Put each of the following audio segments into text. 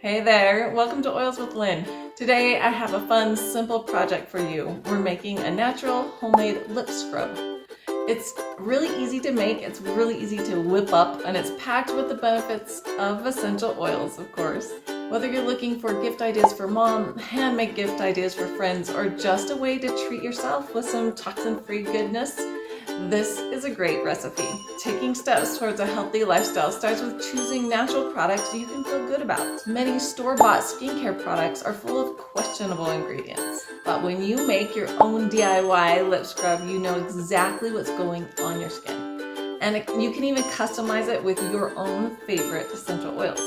Hey there, welcome to Oils with Lynn. Today I have a fun, simple project for you. We're making a natural homemade lip scrub. It's really easy to make, it's really easy to whip up, and it's packed with the benefits of essential oils, of course. Whether you're looking for gift ideas for mom, handmade gift ideas for friends, or just a way to treat yourself with some toxin-free goodness, this is a great recipe. Taking steps towards a healthy lifestyle starts with choosing natural products you can feel good about. Many store-bought skincare products are full of questionable ingredients, but when you make your own DIY lip scrub, you know exactly what's going on your skin. And you can even customize it with your own favorite essential oils.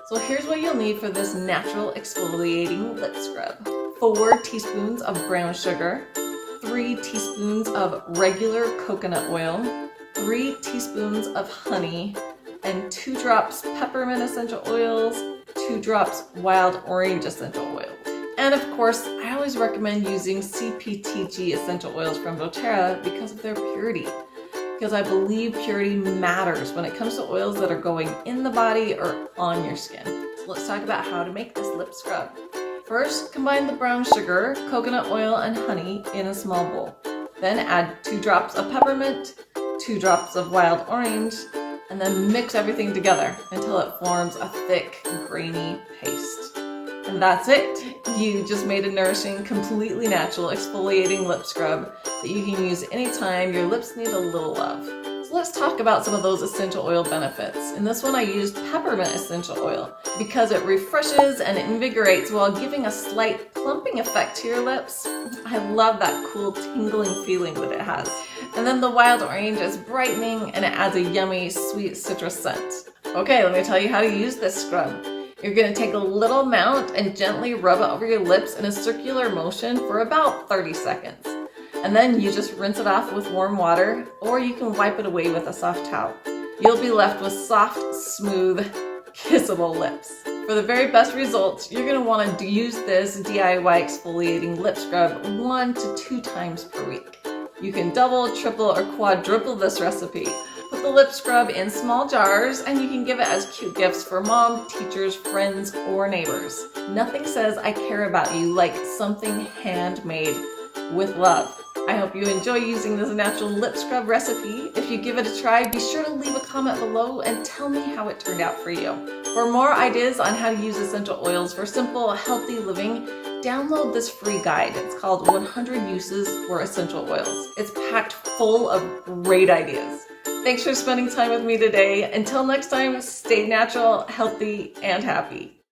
So here's what you'll need for this natural exfoliating lip scrub. 4 teaspoons of brown sugar, 3 teaspoons of regular coconut oil, 3 teaspoons of honey, and 2 drops peppermint essential oils, 2 drops wild orange essential oils. And of course, I always recommend using CPTG essential oils from doTERRA because of their purity. Because I believe purity matters when it comes to oils that are going in the body or on your skin. So let's talk about how to make this lip scrub. First, combine the brown sugar, coconut oil, and honey in a small bowl. Then add 2 drops of peppermint, 2 drops of wild orange, and then mix everything together until it forms a thick, grainy paste. And that's it! You just made a nourishing, completely natural exfoliating lip scrub that you can use anytime your lips need a little love. So let's talk about some of those essential oil benefits. In this one I used peppermint essential oil because it refreshes and invigorates while giving a slight plumping effect to your lips. I love that cool tingling feeling that it has. And then the wild orange is brightening and it adds a yummy sweet citrus scent. Okay, let me tell you how to use this scrub. You're going to take a little amount and gently rub it over your lips in a circular motion for about 30 seconds. And then you just rinse it off with warm water, or you can wipe it away with a soft towel. You'll be left with soft, smooth, kissable lips. For the very best results, you're going to want to use this DIY exfoliating lip scrub 1 to 2 times per week. You can double, triple, or quadruple this recipe. Put the lip scrub in small jars and you can give it as cute gifts for mom, teachers, friends, or neighbors. Nothing says I care about you like something handmade with love. I hope you enjoy using this natural lip scrub recipe. If you give it a try, be sure to leave a comment below and tell me how it turned out for you. For more ideas on how to use essential oils for simple, healthy living, download this free guide. It's called 100 Uses for Essential Oils. It's packed full of great ideas. Thanks for spending time with me today. Until next time, stay natural, healthy, and happy.